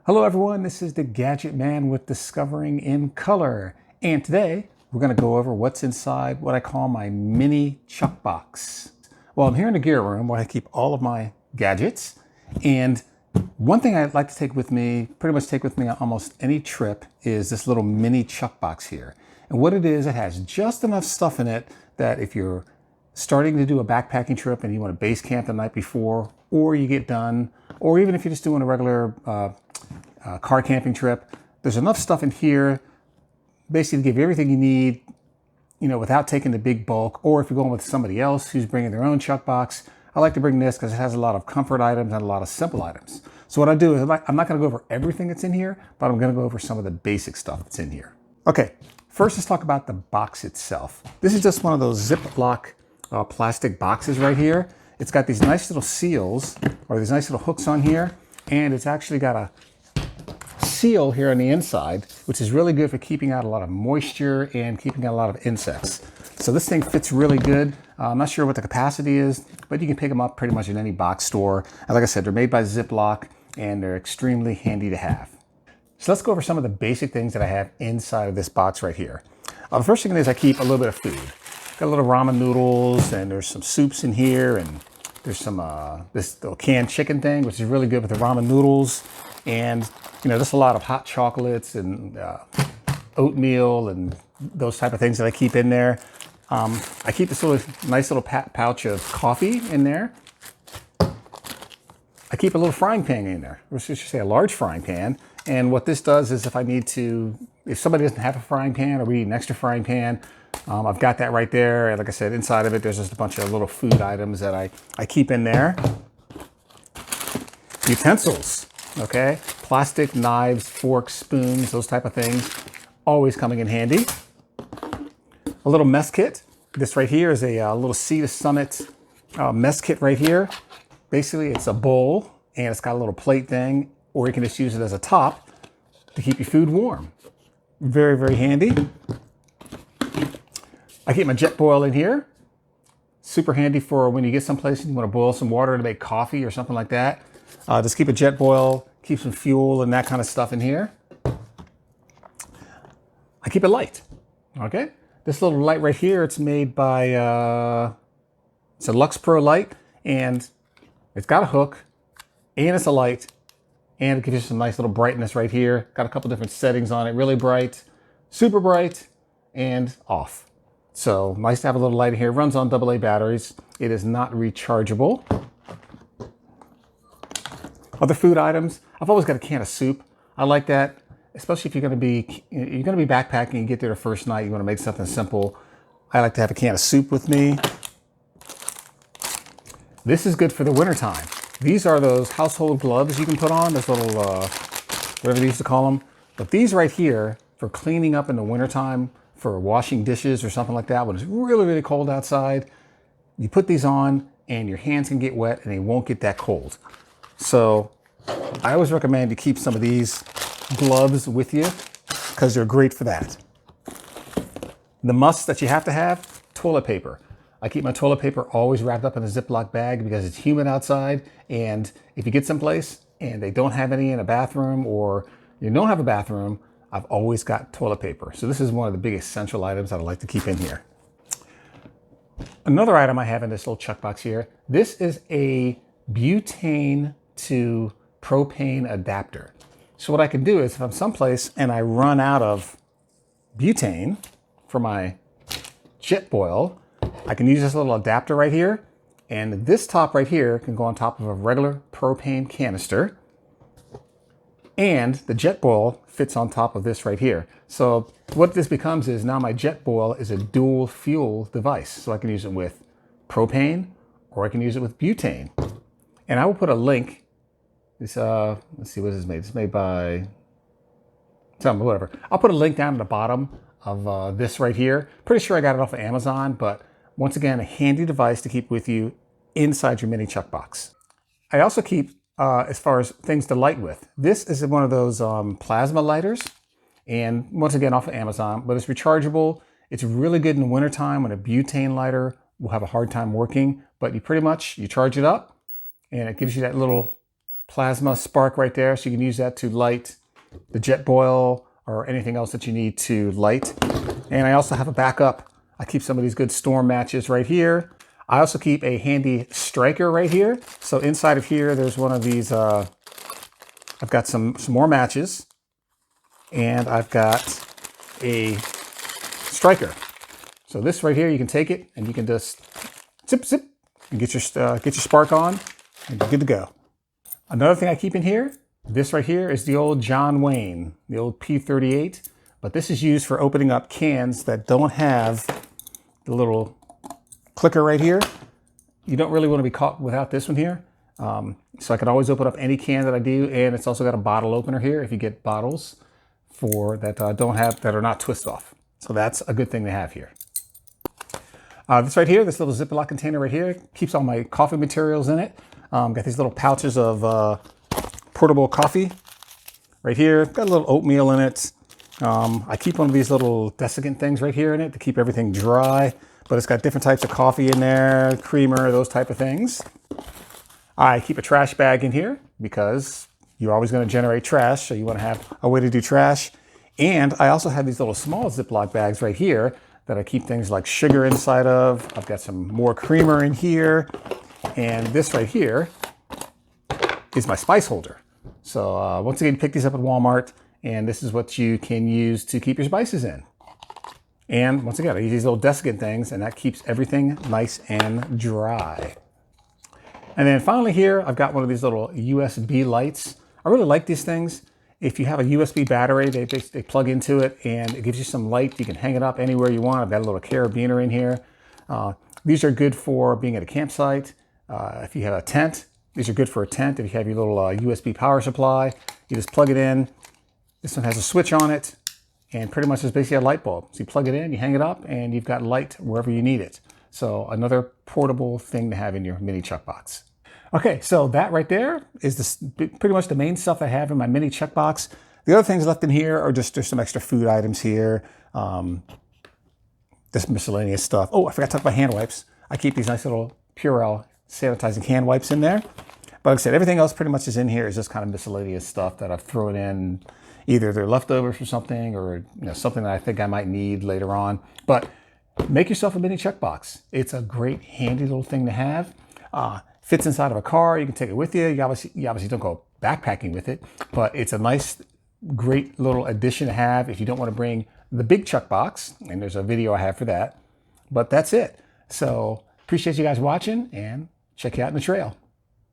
Hello everyone, this is the Gadget Man with Discovering in Color. And today we're going to go over what's inside what I call my mini chuck box. Well, I'm here in the gear room where I keep all of my gadgets. And one thing I'd like to take with me, pretty much take with me on almost any trip, is this little mini chuck box here. And what it is, it has just enough stuff in it that if you're starting to do a backpacking trip and you want to base camp the night before, or you get done, or even if you're just doing a regular car camping trip, there's enough stuff in here basically to give you everything you need, you know, without taking the big bulk. Or if you're going with somebody else who's bringing their own chuck box, I like to bring this because it has a lot of comfort items and a lot of simple items. So what I do is I'm not going to go over everything that's in here, but I'm going to go over some of the basic stuff that's in here. Okay, first let's talk about the box itself. This is just one of those Ziplock plastic boxes right here. It's got these nice little seals, or these nice little hooks on here, and it's actually got a seal here on the inside, which is really good for keeping out a lot of moisture and keeping out a lot of insects. So this thing fits really good. I'm not sure what the capacity is, but you can pick them up pretty much in any box store. And like I said, they're made by Ziplock and they're extremely handy to have. So let's go over some of the basic things that I have inside of this box right here. The first thing is I keep a little bit of food. Got a little ramen noodles, and there's some soups in here, and there's some this little canned chicken thing, which is really good with the ramen noodles. And you know, just a lot of hot chocolates and oatmeal and those type of things that I keep in there. I keep this nice little pouch of coffee in there. I keep a little frying pan in there, or should say a large frying pan. And what this does is if somebody doesn't have a frying pan or we need an extra frying pan, I've got that right there. And like I said, inside of it, there's just a bunch of little food items that I keep in there. Utensils. Okay, plastic knives, forks, spoons, those type of things, always coming in handy. A little mess kit. This right here is a little Sea to Summit mess kit right here. Basically, it's a bowl and it's got a little plate thing, or you can just use it as a top to keep your food warm. Very, very handy. I keep my jet boil in here. Super handy for when you get someplace and you want to boil some water to make coffee or something like that. Just keep a jet boil, keep some fuel and that kind of stuff in here. I keep it light, okay? This little light right here, it's made by, it's a Lux Pro light, and it's got a hook, and it's a light, and it gives you some nice little brightness right here. Got a couple different settings on it, really bright, super bright, and off. So nice to have a little light in here. It runs on AA batteries. It is not rechargeable. Other food items, I've always got a can of soup. I like that, especially if you're going to be backpacking, you get there the first night, you want to make something simple. I like to have a can of soup with me. This is good for the wintertime. These are those household gloves you can put on, those little, whatever they used to call them. But these right here, for cleaning up in the wintertime, for washing dishes or something like that, when it's really, really cold outside, you put these on and your hands can get wet and they won't get that cold. So I always recommend you keep some of these gloves with you because they're great for that. The must that you have to have, toilet paper. I keep my toilet paper always wrapped up in a Ziploc bag because it's humid outside. And if you get someplace and they don't have any in a bathroom, or you don't have a bathroom, I've always got toilet paper. So this is one of the big essential items that I like to keep in here. Another item I have in this little chuck box here, this is a butane to propane adapter. So what I can do is if I'm someplace and I run out of butane for my jet boil, I can use this little adapter right here, and this top right here can go on top of a regular propane canister, and the jet boil fits on top of this right here. So what this becomes is now my jet boil is a dual fuel device. So I can use it with propane or I can use it with butane. And I will put a link. This, let's see, what is this made? It's made by, whatever. I'll put a link down at the bottom of this right here. Pretty sure I got it off of Amazon, but once again, a handy device to keep with you inside your mini chuck box. I also keep, as far as things to light with, this is one of those plasma lighters, and once again off of Amazon, but it's rechargeable. It's really good in the wintertime when a butane lighter will have a hard time working, but you charge it up and it gives you that little plasma spark right there. So you can use that to light the jet boil or anything else that you need to light. And I also have a backup. I keep some of these good storm matches right here. I also keep a handy striker right here. So inside of here, there's one of these, I've got some more matches, and I've got a striker. So this right here, you can take it and you can just zip, zip, and get your spark on, and you're good to go. Another thing I keep in here, this right here is the old John Wayne, the old P38, but this is used for opening up cans that don't have the little clicker right here. You don't really want to be caught without this one here. So I can always open up any can that I do, and it's also got a bottle opener here if you get bottles that that are not twist off. So that's a good thing to have here. This right here, this little Ziplock container right here, keeps all my coffee materials in it. Got these little pouches of portable coffee right here. Got a little oatmeal in it. I keep one of these little desiccant things right here in it to keep everything dry, but it's got different types of coffee in there, creamer, those type of things. I keep a trash bag in here because you're always going to generate trash, so you want to have a way to do trash. And I also have these little small Ziploc bags right here that I keep things like sugar inside of. I've got some more creamer in here. And this right here is my spice holder. So once again, pick these up at Walmart, and this is what you can use to keep your spices in. And once again, I use these little desiccant things, and that keeps everything nice and dry. And then finally here, I've got one of these little USB lights. I really like these things. If you have a USB battery, they plug into it and it gives you some light. You can hang it up anywhere you want. I've got a little carabiner in here. These are good for being at a campsite. If you have a tent, these are good for a tent. If you have your little USB power supply, you just plug it in. This one has a switch on it, and pretty much it's basically a light bulb. So you plug it in, you hang it up, and you've got light wherever you need it. So another portable thing to have in your mini chuck box. Okay, so that right there is pretty much the main stuff I have in my mini chuck box. The other things left in here are just, there's some extra food items here. This miscellaneous stuff. Oh, I forgot to talk about hand wipes. I keep these nice little Purell sanitizing hand wipes in there. But like I said, everything else pretty much is in here is just kind of miscellaneous stuff that I've thrown in. Either they're leftovers for something, or something that I think I might need later on. But make yourself a mini chuck box. It's a great handy little thing to have. Fits inside of a car. You can take it with you. You obviously don't go backpacking with it, but it's a nice, great little addition to have if you don't want to bring the big chuck box. And there's a video I have for that. But that's it. So appreciate you guys watching, and check you out in the trail.